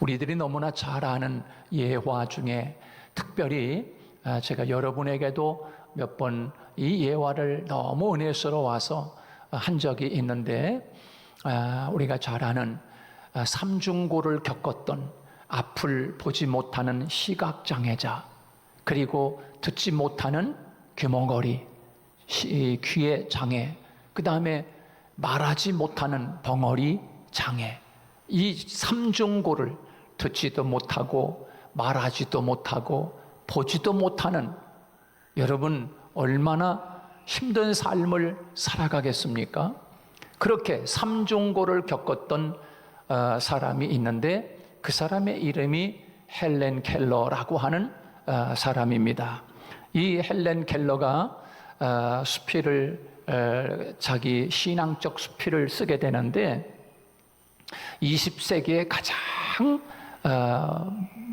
우리들이 너무나 잘 아는 예화 중에 특별히 제가 여러분에게도 몇 번 이 예화를 너무 은혜스러워서 한 적이 있는데, 우리가 잘 아는 삼중고를 겪었던 앞을 보지 못하는 시각장애자, 그리고 듣지 못하는 귀머거리, 귀의 장애, 그 다음에 말하지 못하는 벙어리 장애, 이 삼중고를 듣지도 못하고 말하지도 못하고 보지도 못하는, 여러분 얼마나 힘든 삶을 살아가겠습니까? 그렇게 삼중고를 겪었던 사람이 있는데, 그 사람의 이름이 헬렌 켈러라고 하는 사람입니다. 이 헬렌 켈러가 수필을, 자기 신앙적 수필을 쓰게 되는데, 20세기의 가장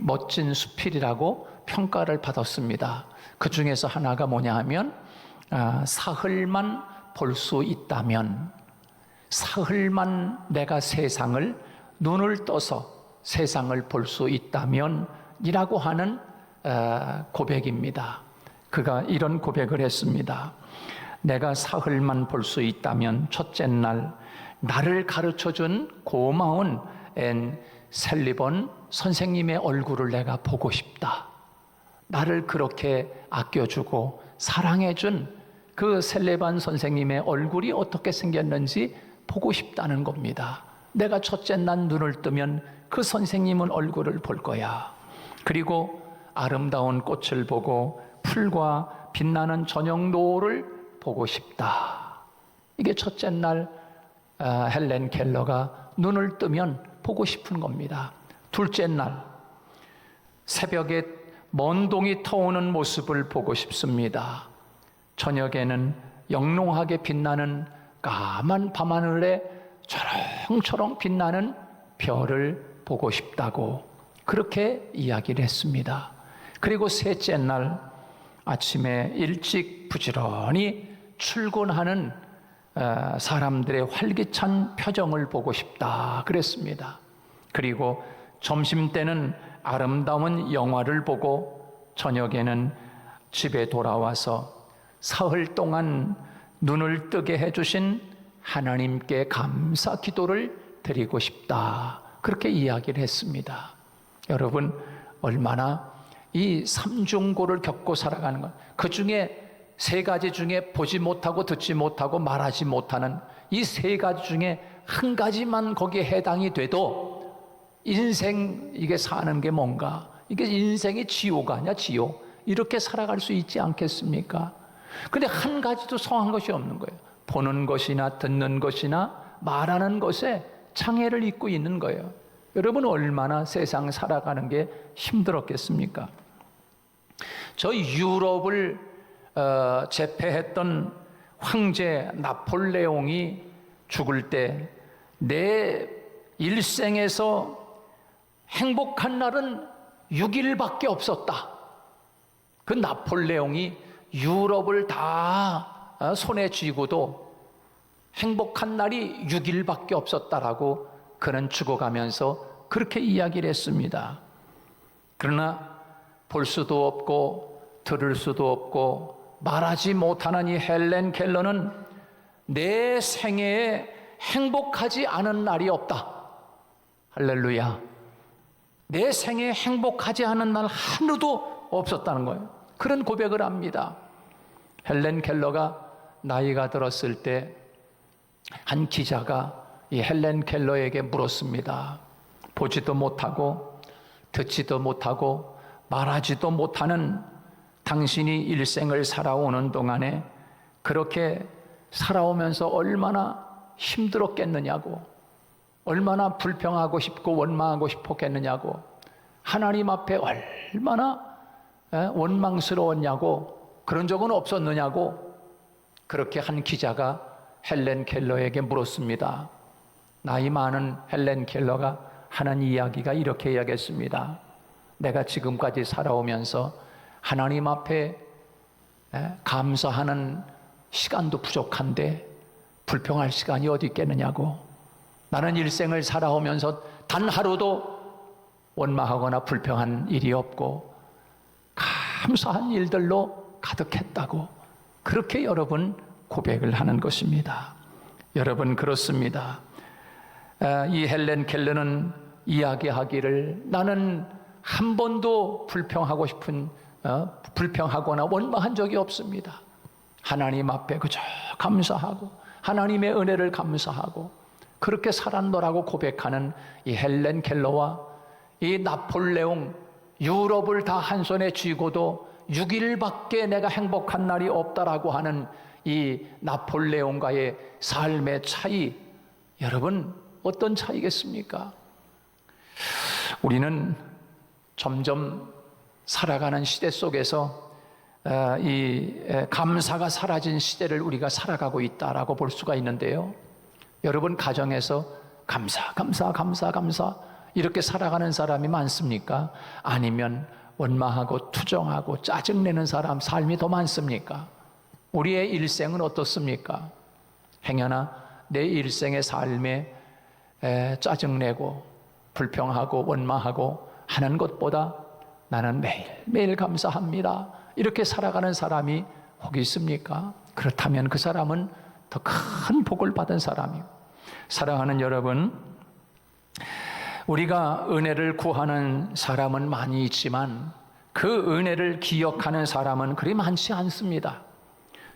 멋진 수필이라고 평가를 받았습니다. 그 중에서 하나가 뭐냐 하면, 사흘만 볼 수 있다면, 사흘만 내가 세상을, 눈을 떠서 세상을 볼 수 있다면 이라고 하는 고백입니다. 그가 이런 고백을 했습니다. 내가 사흘만 볼 수 있다면 첫째 날 나를 가르쳐준 고마운 앤 셀리번 선생님의 얼굴을 내가 보고 싶다. 나를 그렇게 아껴주고 사랑해준 그 셀레반 선생님의 얼굴이 어떻게 생겼는지 보고 싶다는 겁니다. 내가 첫째 날 눈을 뜨면 그 선생님은 얼굴을 볼 거야. 그리고 아름다운 꽃을 보고 풀과 빛나는 저녁 노을을 보고 싶다. 이게 첫째 날 헬렌 켈러가 눈을 뜨면 보고 싶은 겁니다. 둘째 날 새벽에 먼 동이 터오는 모습을 보고 싶습니다. 저녁에는 영롱하게 빛나는 까만 밤하늘에 초롱초롱 빛나는 별을 보고 싶다고 그렇게 이야기를 했습니다. 그리고 셋째 날 아침에 일찍 부지런히 출근하는 사람들의 활기찬 표정을 보고 싶다 그랬습니다. 그리고 점심때는 아름다운 영화를 보고 저녁에는 집에 돌아와서 사흘 동안 눈을 뜨게 해주신 하나님께 감사 기도를 드리고 싶다. 그렇게 이야기를 했습니다. 여러분, 얼마나 이 삼중고를 겪고 살아가는 것, 그 중에 세 가지 중에 보지 못하고 듣지 못하고 말하지 못하는 이 세 가지 중에 한 가지만 거기에 해당이 돼도 인생, 이게 사는 게 뭔가, 이게 인생의 지옥 아니야, 지옥. 이렇게 살아갈 수 있지 않겠습니까? 근데 한 가지도 성한 것이 없는 거예요. 보는 것이나 듣는 것이나 말하는 것에 장애를 입고 있는 거예요. 여러분, 얼마나 세상 살아가는 게 힘들었겠습니까? 저 유럽을 제패했던 황제 나폴레옹이 죽을 때 내 일생에서 행복한 날은 6일밖에 없었다. 그 나폴레옹이 유럽을 다 손에 쥐고도 행복한 날이 6일밖에 없었다라고 그는 죽어가면서 그렇게 이야기를 했습니다. 그러나 볼 수도 없고 들을 수도 없고 말하지 못하는 이 헬렌 켈러는 내 생애에 행복하지 않은 날이 없다. 할렐루야. 내 생애에 행복하지 않은 날 하루도 없었다는 거예요. 그런 고백을 합니다. 헬렌 켈러가 나이가 들었을 때 한 기자가 이 헬렌 켈러에게 물었습니다. 보지도 못하고 듣지도 못하고 말하지도 못하는 당신이 일생을 살아오는 동안에 그렇게 살아오면서 얼마나 힘들었겠느냐고, 얼마나 불평하고 싶고 원망하고 싶었겠느냐고, 하나님 앞에 얼마나 원망스러웠냐고, 그런 적은 없었느냐고, 그렇게 한 기자가 헬렌 켈러에게 물었습니다. 나이 많은 헬렌 켈러가 하는 이야기가 이렇게 이야기했습니다. 내가 지금까지 살아오면서 하나님 앞에 감사하는 시간도 부족한데 불평할 시간이 어디 있겠느냐고, 나는 일생을 살아오면서 단 하루도 원망하거나 불평한 일이 없고 감사한 일들로 가득했다고 그렇게 여러분 고백을 하는 것입니다. 여러분 그렇습니다. 이 헬렌 켈러는 이야기하기를 나는 한 번도 불평하거나 원망한 적이 없습니다. 하나님 앞에 그저 감사하고 하나님의 은혜를 감사하고 그렇게 살았노라고 고백하는 이 헬렌 켈러와 이 나폴레옹, 유럽을 다 한 손에 쥐고도 6일밖에 내가 행복한 날이 없다라고 하는 이 나폴레옹과의 삶의 차이, 여러분 어떤 차이겠습니까? 우리는 점점 살아가는 시대 속에서 이 감사가 사라진 시대를 우리가 살아가고 있다라고 볼 수가 있는데요. 여러분 가정에서 감사 이렇게 살아가는 사람이 많습니까? 아니면 원망하고 투정하고 짜증내는 사람 삶이 더 많습니까? 우리의 일생은 어떻습니까? 행여나 내 일생의 삶에 짜증내고 불평하고 원망하고 하는 것보다 나는 매일매일 감사합니다 이렇게 살아가는 사람이 혹 있습니까? 그렇다면 그 사람은 더 큰 복을 받은 사람이고, 사랑하는 여러분, 우리가 은혜를 구하는 사람은 많이 있지만 그 은혜를 기억하는 사람은 그리 많지 않습니다.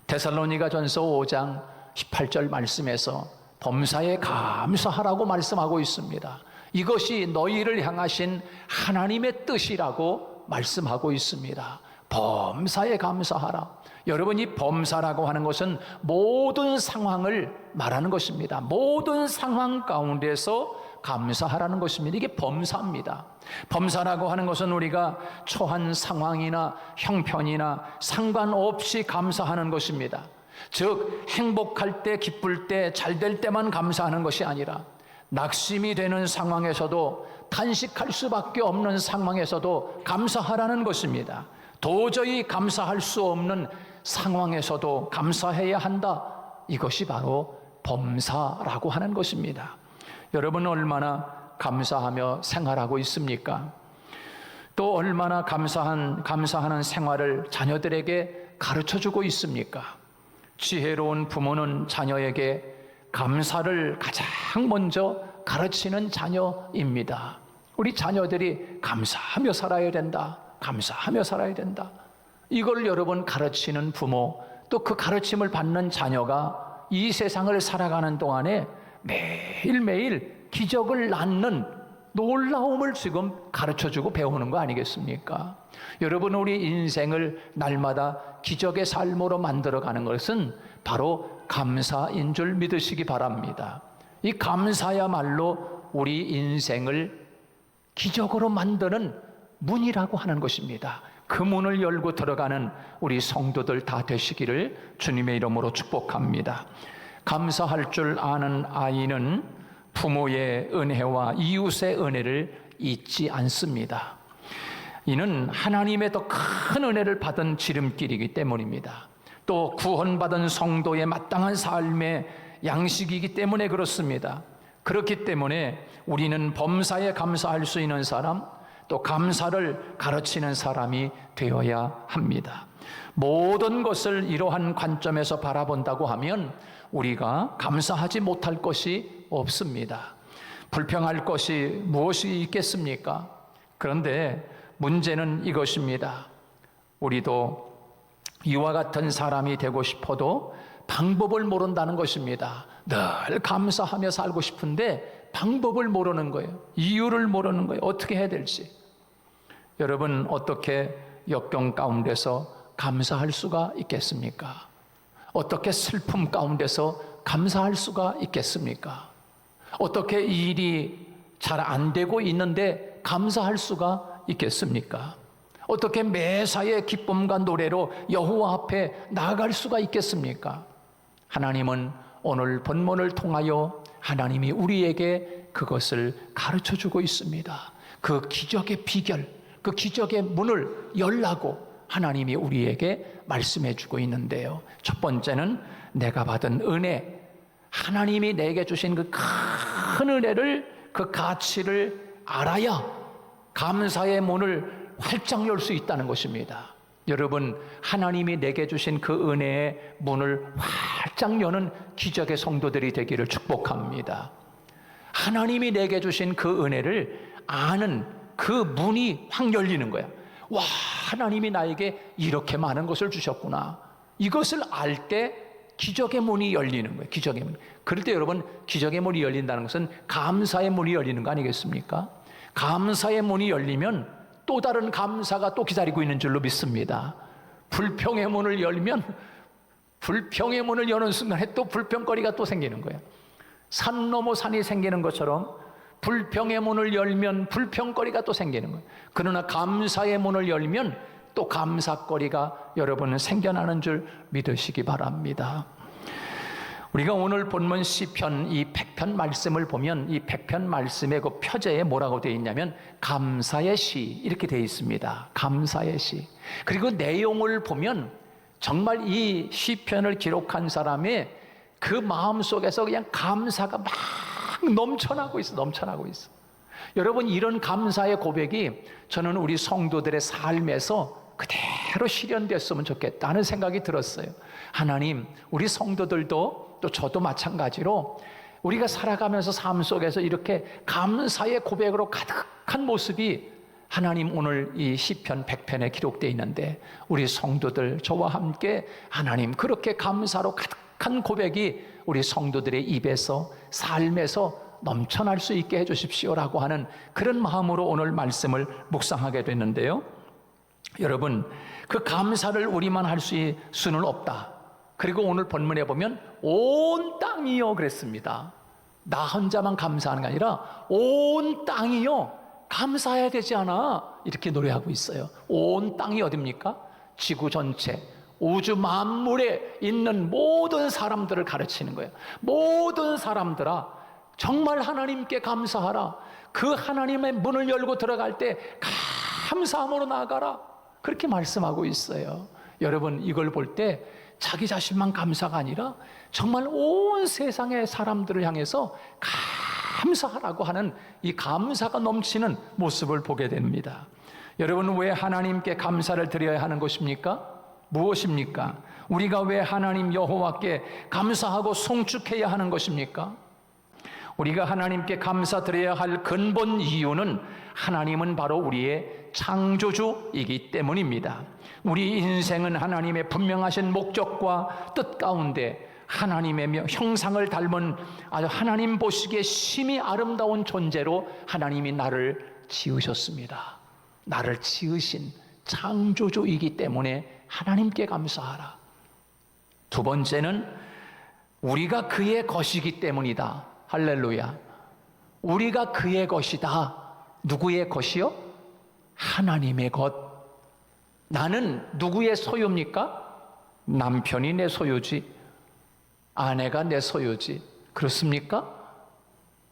데살로니가전서 5장 18절 말씀에서 범사에 감사하라고 말씀하고 있습니다. 이것이 너희를 향하신 하나님의 뜻이라고 말씀하고 있습니다. 범사에 감사하라. 여러분, 이 범사라고 하는 것은 모든 상황을 말하는 것입니다. 모든 상황 가운데서 감사하라는 것입니다. 이게 범사입니다. 범사라고 하는 것은 우리가 처한 상황이나 형편이나 상관없이 감사하는 것입니다. 즉 행복할 때, 기쁠 때, 잘 될 때만 감사하는 것이 아니라 낙심이 되는 상황에서도, 탄식할 수밖에 없는 상황에서도 감사하라는 것입니다. 도저히 감사할 수 없는 상황에서도 감사해야 한다. 이것이 바로 범사라고 하는 것입니다. 여러분 얼마나 감사하며 생활하고 있습니까? 또 얼마나 감사하는 생활을 자녀들에게 가르쳐주고 있습니까? 지혜로운 부모는 자녀에게 감사를 가장 먼저 가르치는 자녀입니다. 우리 자녀들이 감사하며 살아야 된다. 감사하며 살아야 된다. 이걸 여러분 가르치는 부모, 또 그 가르침을 받는 자녀가 이 세상을 살아가는 동안에 매일매일 기적을 낳는 놀라움을 지금 가르쳐주고 배우는 거 아니겠습니까? 여러분, 우리 인생을 날마다 기적의 삶으로 만들어가는 것은 바로 감사인 줄 믿으시기 바랍니다. 이 감사야말로 우리 인생을 기적으로 만드는 문이라고 하는 것입니다. 그 문을 열고 들어가는 우리 성도들 다 되시기를 주님의 이름으로 축복합니다. 감사할 줄 아는 아이는 부모의 은혜와 이웃의 은혜를 잊지 않습니다. 이는 하나님의 더 큰 은혜를 받은 지름길이기 때문입니다. 또 구원받은 성도의 마땅한 삶의 양식이기 때문에 그렇습니다. 그렇기 때문에 우리는 범사에 감사할 수 있는 사람, 또 감사를 가르치는 사람이 되어야 합니다. 모든 것을 이러한 관점에서 바라본다고 하면 우리가 감사하지 못할 것이 없습니다. 불평할 것이 무엇이 있겠습니까? 그런데 문제는 이것입니다. 우리도 이와 같은 사람이 되고 싶어도 방법을 모른다는 것입니다. 늘 감사하며 살고 싶은데 방법을 모르는 거예요. 이유를 모르는 거예요. 어떻게 해야 될지. 여러분, 어떻게 역경 가운데서 감사할 수가 있겠습니까? 어떻게 슬픔 가운데서 감사할 수가 있겠습니까? 어떻게 일이 잘 안 되고 있는데 감사할 수가 있겠습니까? 어떻게 매사에 기쁨과 노래로 여호와 앞에 나아갈 수가 있겠습니까? 하나님은 오늘 본문을 통하여 하나님이 우리에게 그것을 가르쳐주고 있습니다. 그 기적의 비결, 그 기적의 문을 열라고 하나님이 우리에게 말씀해주고 있는데요. 첫 번째는 내가 받은 은혜, 하나님이 내게 주신 그 큰 은혜를, 그 가치를 알아야 감사의 문을 활짝 열 수 있다는 것입니다. 여러분, 하나님이 내게 주신 그 은혜의 문을 활짝 여는 기적의 성도들이 되기를 축복합니다. 하나님이 내게 주신 그 은혜를 아는 그 문이 확 열리는 거야. 와, 하나님이 나에게 이렇게 많은 것을 주셨구나. 이것을 알 때 기적의 문이 열리는 거예요. 기적의 문. 그럴 때 여러분, 기적의 문이 열린다는 것은 감사의 문이 열리는 거 아니겠습니까? 감사의 문이 열리면 또 다른 감사가 또 기다리고 있는 줄로 믿습니다. 불평의 문을 열면 불평의 문을 여는 순간에 또 불평거리가 또 생기는 거예요. 산 넘어 산이 생기는 것처럼 불평의 문을 열면 불평거리가 또 생기는 거예요. 그러나 감사의 문을 열면 또 감사거리가 여러분은 생겨나는 줄 믿으시기 바랍니다. 우리가 오늘 본문 시편 이 100편 말씀을 보면 이 100편 말씀의 그 표제에 뭐라고 되어 있냐면 감사의 시 이렇게 되어 있습니다. 감사의 시. 그리고 내용을 보면 정말 이 시편을 기록한 사람의 그 마음속에서 그냥 감사가 막 넘쳐나고 있어. 여러분, 이런 감사의 고백이 저는 우리 성도들의 삶에서 그대로 실현됐으면 좋겠다는 생각이 들었어요. 하나님, 우리 성도들도 또 저도 마찬가지로 우리가 살아가면서 삶 속에서 이렇게 감사의 고백으로 가득한 모습이 하나님 오늘 이 시편 100편에 기록되어 있는데 우리 성도들 저와 함께 하나님 그렇게 감사로 가득한 고백이 우리 성도들의 입에서 삶에서 넘쳐날 수 있게 해주십시오라고 하는 그런 마음으로 오늘 말씀을 묵상하게 됐는데요. 여러분, 그 감사를 우리만 할 수는 없다. 그리고 오늘 본문에 보면 온 땅이요 그랬습니다. 나 혼자만 감사하는 게 아니라 온 땅이요 감사해야 되지 않아? 이렇게 노래하고 있어요. 온 땅이 어딥니까? 지구 전체, 우주 만물에 있는 모든 사람들을 가르치는 거예요. 모든 사람들아, 정말 하나님께 감사하라. 그 하나님의 문을 열고 들어갈 때 감사함으로 나아가라. 그렇게 말씀하고 있어요. 여러분, 이걸 볼 때 자기 자신만 감사가 아니라 정말 온 세상의 사람들을 향해서 감사하라고 하는 이 감사가 넘치는 모습을 보게 됩니다. 여러분, 왜 하나님께 감사를 드려야 하는 것입니까? 무엇입니까? 우리가 왜 하나님 여호와께 감사하고 송축해야 하는 것입니까? 우리가 하나님께 감사드려야 할 근본 이유는 하나님은 바로 우리의 창조주이기 때문입니다. 우리 인생은 하나님의 분명하신 목적과 뜻 가운데 하나님의 형상을 닮은 아주 하나님 보시기에 심히 아름다운 존재로 하나님이 나를 지으셨습니다. 나를 지으신 창조주이기 때문에 하나님께 감사하라. 두 번째는 우리가 그의 것이기 때문이다. 할렐루야. 우리가 그의 것이다. 누구의 것이요? 하나님의 것. 나는 누구의 소유입니까? 남편이 내 소유지. 아내가 내 소유지. 그렇습니까?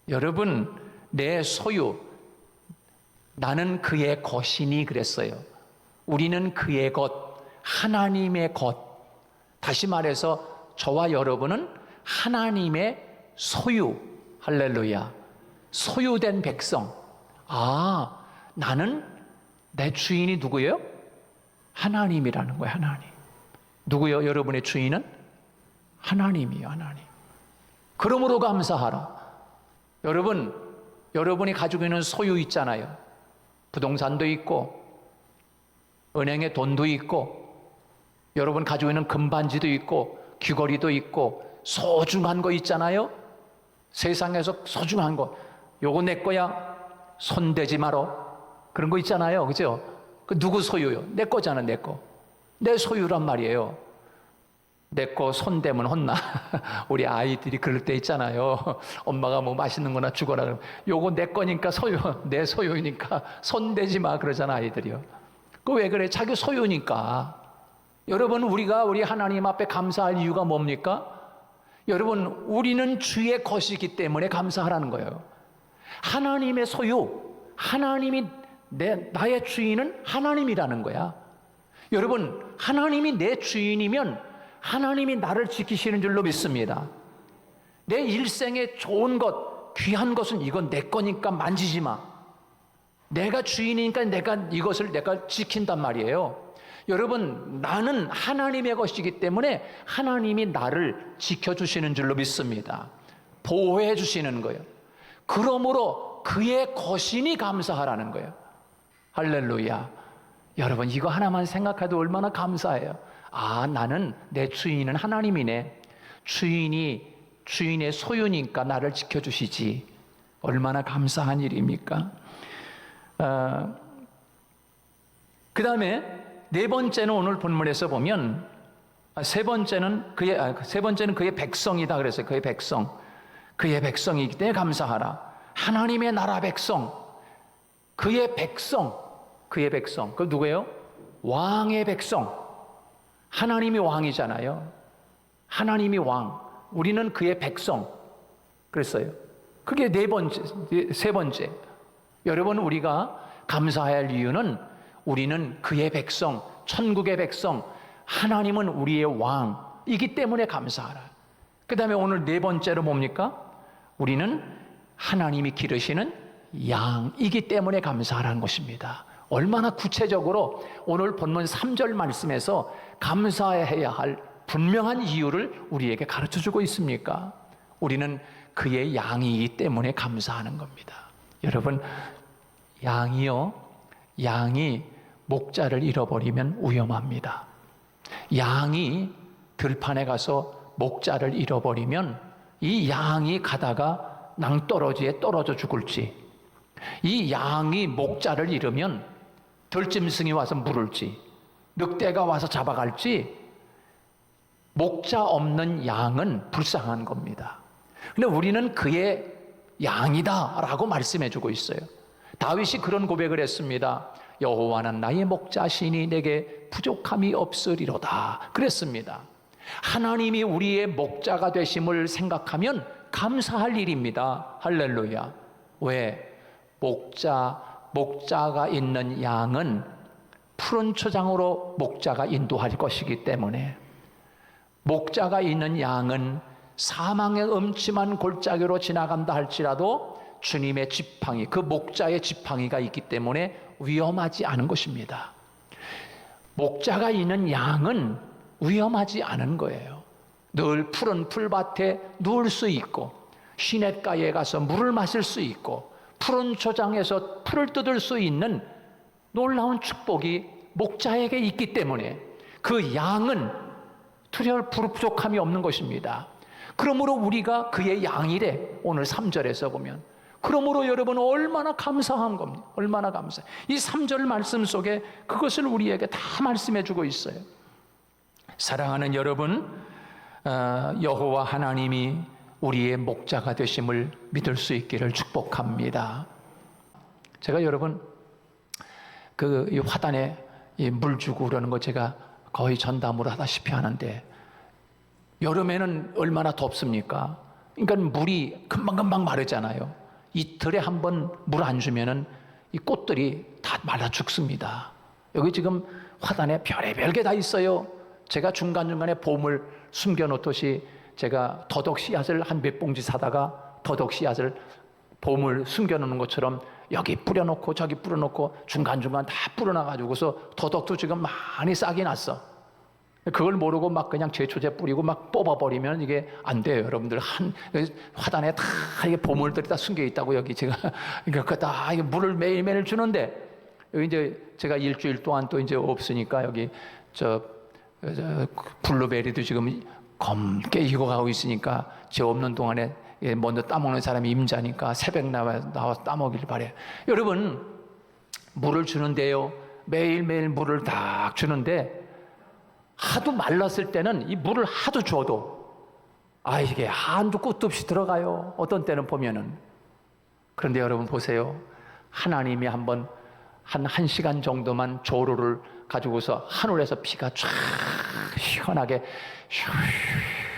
여러분, 내 소유, 나는 그의 것이니 그랬어요. 우리는 그의 것, 하나님의 것. 다시 말해서 저와 여러분은 하나님의 소유, 할렐루야. 소유된 백성. 아, 나는 내 주인이 누구예요? 하나님이라는 거예요, 하나님. 누구요? 여러분의 주인은? 하나님이요, 하나님. 그러므로 감사하라. 여러분, 여러분이 가지고 있는 소유 있잖아요. 부동산도 있고, 은행에 돈도 있고, 여러분 가지고 있는 금반지도 있고, 귀걸이도 있고, 소중한 거 있잖아요. 세상에서 소중한 거. 요거 내 거야. 손대지 마라. 그런 거 있잖아요. 그죠? 그 누구 소유요? 내 거잖아, 내 거. 내 소유란 말이에요. 내 거 손대면 혼나. 우리 아이들이 그럴 때 있잖아요. 엄마가 뭐 맛있는 거나 주거나 그러면 요거 내 거니까 소유, 내 소유니까 손대지 마 그러잖아, 아이들이요. 그 왜 그래? 자기 소유니까. 여러분, 우리가 우리 하나님 앞에 감사할 이유가 뭡니까? 여러분, 우리는 주의 것이기 때문에 감사하라는 거예요. 하나님의 소유, 하나님이 나의 주인은 하나님이라는 거야. 여러분, 하나님이 내 주인이면 하나님이 나를 지키시는 줄로 믿습니다. 내 일생에 좋은 것, 귀한 것은 이건 내 거니까 만지지 마. 내가 주인이니까 이것을 내가 지킨단 말이에요. 여러분, 나는 하나님의 것이기 때문에 하나님이 나를 지켜주시는 줄로 믿습니다. 보호해 주시는 거예요. 그러므로 그의 것이니 감사하라는 거예요. 할렐루야. 여러분, 이거 하나만 생각해도 얼마나 감사해요. 아, 나는 내 주인은 하나님이네. 주인의 소유니까 나를 지켜주시지. 얼마나 감사한 일입니까? 그 다음에 네 번째는 오늘 본문에서 보면 세 번째는 그의 백성이다 그랬어요. 그의 백성. 그의 백성이기 때문에 감사하라. 하나님의 나라 백성. 그의 백성. 그 누구예요? 왕의 백성. 하나님이 왕이잖아요. 하나님이 왕. 우리는 그의 백성. 그랬어요. 그게 세 번째. 여러분, 우리가 감사해야 할 이유는 우리는 그의 백성, 천국의 백성, 하나님은 우리의 왕이기 때문에 감사하라. 그 다음에 오늘 네 번째로 뭡니까? 우리는 하나님이 기르시는 양이기 때문에 감사하라는 것입니다. 얼마나 구체적으로 오늘 본문 3절 말씀에서 감사해야 할 분명한 이유를 우리에게 가르쳐주고 있습니까? 우리는 그의 양이기 때문에 감사하는 겁니다. 여러분, 양이 목자를 잃어버리면 위험합니다. 양이 들판에 가서 목자를 잃어버리면 이 양이 가다가 낭떠러지에 떨어져 죽을지, 이 양이 목자를 잃으면 들짐승이 와서 물을지, 늑대가 와서 잡아갈지, 목자 없는 양은 불쌍한 겁니다. 근데 우리는 그의 양이다 라고 말씀해 주고 있어요. 다윗이 그런 고백을 했습니다. 여호와는 나의 목자시니 내게 부족함이 없으리로다 그랬습니다. 하나님이 우리의 목자가 되심을 생각하면 감사할 일입니다. 할렐루야. 왜? 목자가 있는 양은 푸른 초장으로 목자가 인도할 것이기 때문에, 목자가 있는 양은 사망의 음침한 골짜기로 지나간다 할지라도 주님의 지팡이, 그 목자의 지팡이가 있기 때문에 위험하지 않은 것입니다. 목자가 있는 양은 위험하지 않은 거예요. 늘 푸른 풀밭에 누울 수 있고, 시냇가에 가서 물을 마실 수 있고, 푸른 초장에서 풀을 뜯을 수 있는 놀라운 축복이 목자에게 있기 때문에 그 양은 두려울 부족함이 없는 것입니다. 그러므로 우리가 그의 양이래. 오늘 3절에서 보면, 그러므로 여러분 얼마나 감사한 겁니다. 얼마나 감사. 이 3절 말씀 속에 그것을 우리에게 다 말씀해 주고 있어요. 사랑하는 여러분, 여호와 하나님이 우리의 목자가 되심을 믿을 수 있기를 축복합니다. 제가 여러분 이 화단에 물 주고 그러는 거 제가 거의 전담으로 하다시피 하는데, 여름에는 얼마나 덥습니까? 그러니까 물이 금방금방 마르잖아요. 이틀에 한 번 물 안 주면은 이 꽃들이 다 말라 죽습니다. 여기 지금 화단에 별의별 게 다 있어요. 제가 중간중간에 봄을 숨겨놓듯이 제가 더덕 씨앗을 한 몇 봉지 사다가 더덕 씨앗을 봄을 숨겨놓는 것처럼 여기 뿌려놓고 저기 뿌려놓고 중간중간 다 뿌려놔가지고서 더덕도 지금 많이 싹이 났어. 그걸 모르고 막 그냥 제초제 뿌리고 막 뽑아버리면 이게 안 돼요. 여러분들 화단에 다 이게 보물들이 다 숨겨 있다고 여기 제가 그러니까 다 물을 매일매일 주는데, 여기 이제 제가 일주일 동안 또 이제 없으니까 여기 저 블루베리도 지금 검게 익어가고 있으니까 제 없는 동안에 먼저 따먹는 사람이 임자니까 새벽 나와서 따먹길 바래요. 여러분, 물을 주는데요, 매일매일 물을 딱 주는데 하도 말랐을 때는 이 물을 하도 줘도 이게 한도 끝도 없이 들어가요. 어떤 때는 보면은. 그런데 여러분 보세요. 하나님이 한번 한 시간 정도만 조로를 가지고서 하늘에서 비가 쫙 시원하게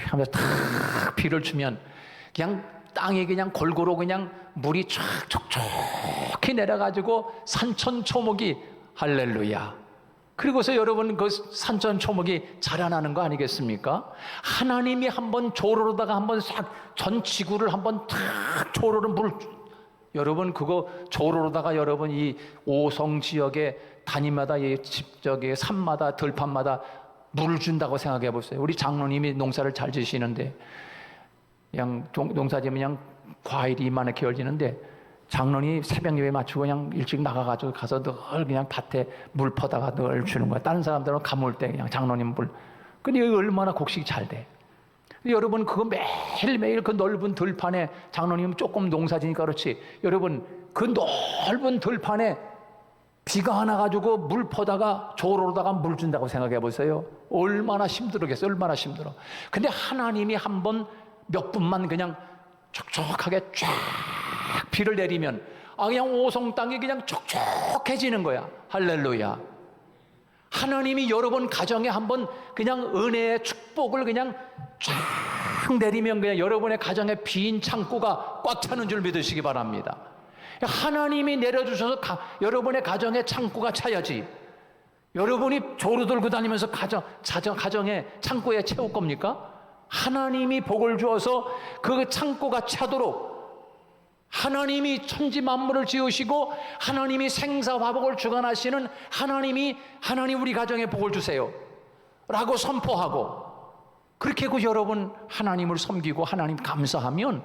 하면서 탁 비를 주면 그냥 땅에 그냥 골고루 그냥 물이 쫙 촉촉히 내려가지고 산천초목이 할렐루야. 그리고서 여러분 그 산천초목이 자라나는 거 아니겠습니까? 하나님이 한번 조로로다가 한번 싹 전 지구를 한번 탁 조로로 물 여러분 그거 조로로다가 여러분 이 오송 지역에 단위마다 이 집 저기 산마다 들판마다 물을 준다고 생각해 보세요. 우리 장로님이 농사를 잘 지시는데 그냥 농사 지으면 그냥 과일이 이만하게 열리는데 장로님이 새벽 예배 마치고 그냥 일찍 나가가지고 가서 늘 그냥 밭에 물 퍼다가 늘 주는 거야. 다른 사람들은 가물 때 그냥 장로님 물. 근데 이거 얼마나 곡식이 잘 돼. 여러분 그거 매일매일 그 넓은 들판에 장로님 조금 농사 지니까 그렇지. 여러분 그 넓은 들판에 비가 안 와가지고 물 퍼다가 조로로다가 물 준다고 생각해 보세요. 얼마나 힘들겠어요. 얼마나 힘들어. 근데 하나님이 한번 몇 분만 그냥 촉촉하게 쫙 비를 내리면 그냥 오송 땅이 그냥 촉촉해지는 거야. 할렐루야. 하나님이 여러분 가정에 한번 그냥 은혜의 축복을 그냥 쫙 내리면 그냥 여러분의 가정에 빈 창고가 꽉 차는 줄 믿으시기 바랍니다. 하나님이 내려주셔서 여러분의 가정에 창고가 차야지. 여러분이 조루 들고 다니면서 가정에 창고에 채울 겁니까? 하나님이 복을 주어서 그 창고가 차도록 하나님이 천지 만물을 지으시고 하나님이 생사화복을 주관하시는 하나님 우리 가정에 복을 주세요 라고 선포하고 그렇게 그 여러분 하나님을 섬기고 하나님 감사하면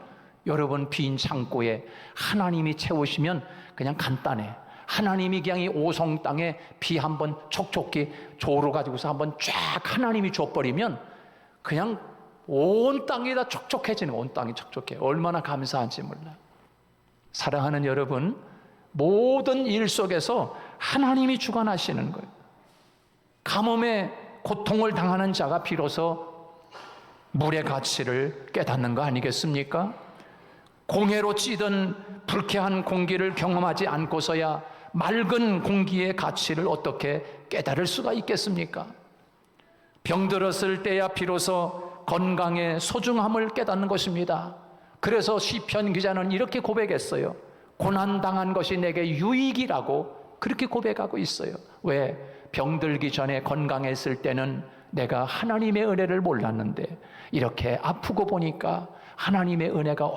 여러분 빈 창고에 하나님이 채우시면 그냥 간단해. 하나님이 그냥 이 오송 땅에 비 한번 촉촉히 조로 가지고서 한번 쫙 하나님이 줘버리면 그냥 온 땅이 다 촉촉해지는 온 땅이 촉촉해. 얼마나 감사한지 몰라. 사랑하는 여러분, 모든 일 속에서 하나님이 주관하시는 거예요. 가뭄에 고통을 당하는 자가 비로소 물의 가치를 깨닫는 거 아니겠습니까? 공해로 찌든 불쾌한 공기를 경험하지 않고서야 맑은 공기의 가치를 어떻게 깨달을 수가 있겠습니까? 병들었을 때야 비로소 건강의 소중함을 깨닫는 것입니다. 그래서 시편 기자는 이렇게 고백했어요. 고난당한 것이 내게 유익이라고 그렇게 고백하고 있어요. 왜? 병들기 전에 건강했을 때는 내가 하나님의 은혜를 몰랐는데 이렇게 아프고 보니까 하나님의 은혜가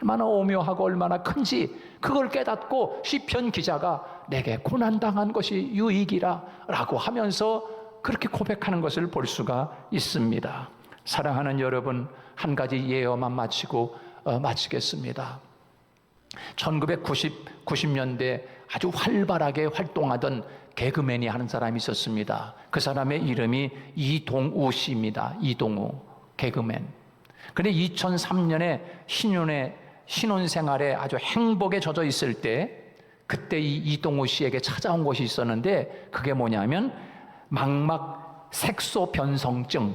얼마나 오묘하고 얼마나 큰지 그걸 깨닫고 시편 기자가 내게 고난당한 것이 유익이라 라고 하면서 그렇게 고백하는 것을 볼 수가 있습니다. 사랑하는 여러분, 한 가지 예어만 마치겠습니다. 1990년대 아주 활발하게 활동하던 개그맨이 하는 사람이 있었습니다. 그 사람의 이름이 이동우 씨입니다. 이동우 개그맨. 근데 2003년에 신혼생활에 아주 행복에 젖어 있을 때 그때 이 이동우 씨에게 찾아온 것이 있었는데 그게 뭐냐면 망막 색소 변성증.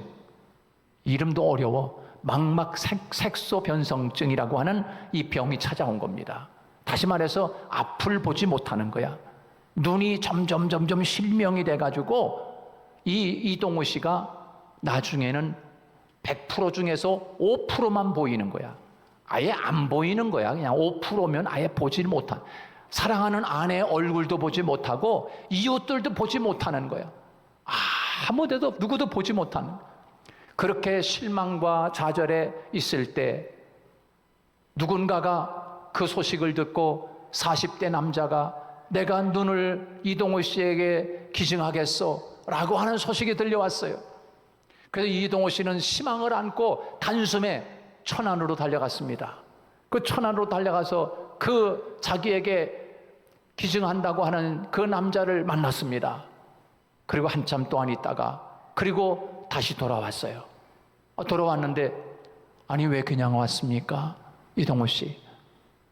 이름도 어려워. 망막 색소 변성증이라고 하는 이 병이 찾아온 겁니다. 다시 말해서 앞을 보지 못하는 거야. 눈이 점점 실명이 돼가지고 이동우 씨가 나중에는 100% 중에서 5%만 보이는 거야. 아예 안 보이는 거야. 그냥 5%면 아예 보질 못한. 사랑하는 아내의 얼굴도 보지 못하고 이웃들도 보지 못하는 거야. 아무데도 누구도 보지 못하는. 그렇게 실망과 좌절에 있을 때 누군가가 그 소식을 듣고 40대 남자가 내가 눈을 이동우 씨에게 기증하겠어 라고 하는 소식이 들려왔어요. 그래서 이동우 씨는 희망을 안고 단숨에 천안으로 달려갔습니다. 그 천안으로 달려가서 그 자기에게 기증한다고 하는 그 남자를 만났습니다. 그리고 한참 동안 있다가 그리고 다시 돌아왔어요. 돌아왔는데 아니 왜 그냥 왔습니까? 이동우 씨.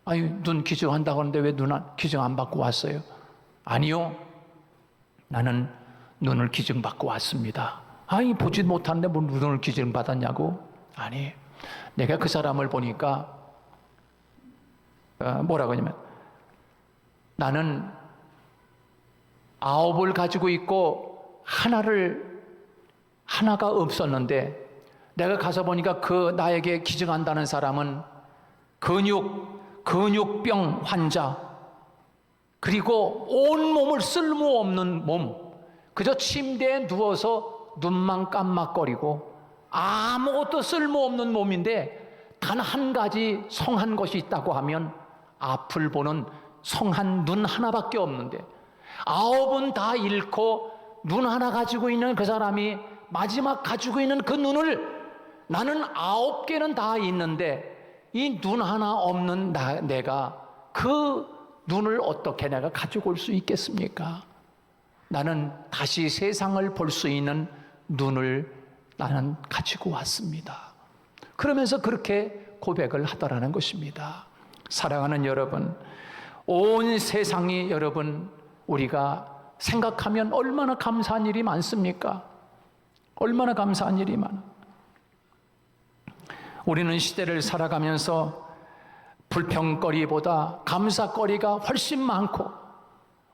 아니 눈 기증한다고 하는데 왜 눈 기증 안 받고 왔어요? 아니요. 나는 눈을 기증받고 왔습니다. 아니 보지 못하는데 뭐 눈을 기증받았냐고? 아니 내가 그 사람을 보니까 뭐라고 하냐면 나는 9을 가지고 있고 하나가 없었는데 내가 가서 보니까 그 나에게 기증한다는 사람은 근육병 환자, 그리고 온 몸을 쓸모없는 몸, 그저 침대에 누워서 눈만 깜막거리고 아무것도 쓸모없는 몸인데 단 한 가지 성한 것이 있다고 하면 앞을 보는 성한 눈 하나밖에 없는데 9은 다 잃고 눈 하나 가지고 있는 그 사람이 마지막 가지고 있는 그 눈을 나는 9개는 다 있는데 이 눈 하나 없는 내가 그 눈을 어떻게 내가 가지고 올 수 있겠습니까? 나는 다시 세상을 볼 수 있는 눈을 나는 가지고 왔습니다. 그러면서 그렇게 고백을 하더라는 것입니다. 사랑하는 여러분, 온 세상이 여러분 우리가 생각하면 얼마나 감사한 일이 많습니까? 얼마나 감사한 일이 많아. 우리는 시대를 살아가면서 불평거리보다 감사거리가 훨씬 많고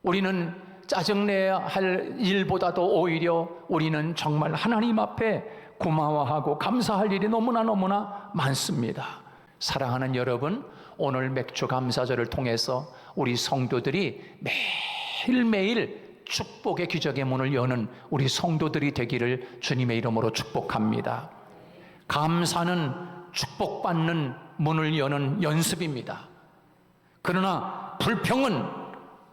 우리는 짜증내야 할 일보다도 오히려 우리는 정말 하나님 앞에 고마워하고 감사할 일이 너무나 많습니다. 사랑하는 여러분, 오늘 맥주 감사절을 통해서 우리 성도들이 매일매일 축복의 기적의 문을 여는 우리 성도들이 되기를 주님의 이름으로 축복합니다. 감사는 축복받는 문을 여는 연습입니다. 그러나 불평은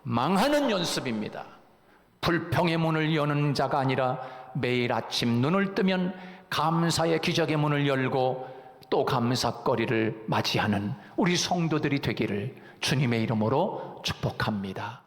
망하는 연습입니다. 불평의 문을 여는 자가 아니라 매일 아침 눈을 뜨면 감사의 기적의 문을 열고 또 감사거리를 맞이하는 우리 성도들이 되기를 주님의 이름으로 축복합니다.